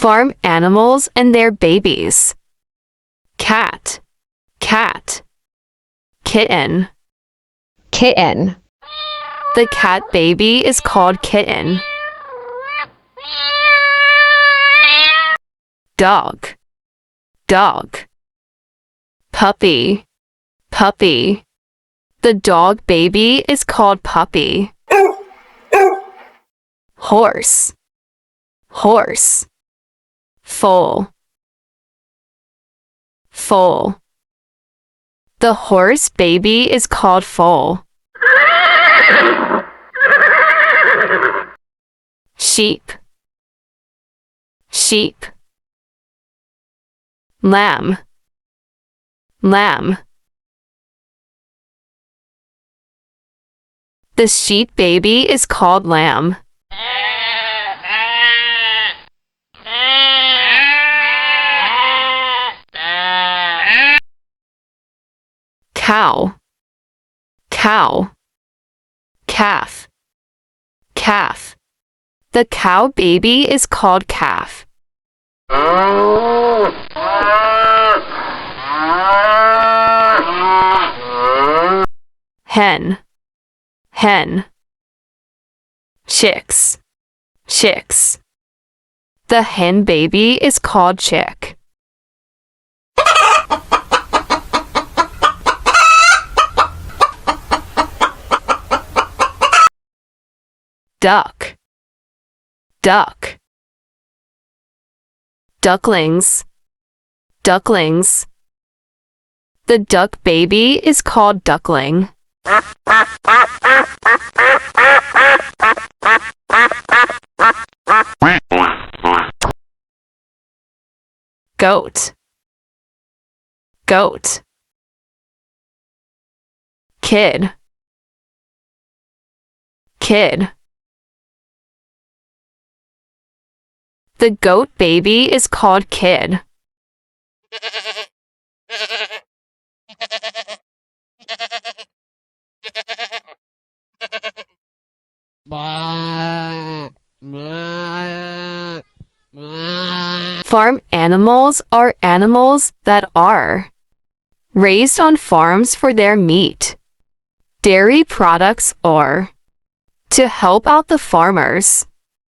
Farm animals and their babies. Cat, cat. Kitten, Kitten. the cat baby is called kitten. Dog, dog. Puppy, puppy. The dog baby is called puppy. Horse, horse. Foal, foal. The horse baby is called foal. Sheep, sheep. Lamb, lamb. The sheep baby is called lamb. Cow, cow. Calf, calf. The cow baby is called calf. Hen, hen. Chicks, chicks. The hen baby is called chick. Duck, duck. Ducklings, ducklings. The duck baby is called duckling. Goat, goat. Kid, kid. The goat baby is called kid. Farm animals are animals that are raised on farms for their meat, dairy products, or to help out the farmers.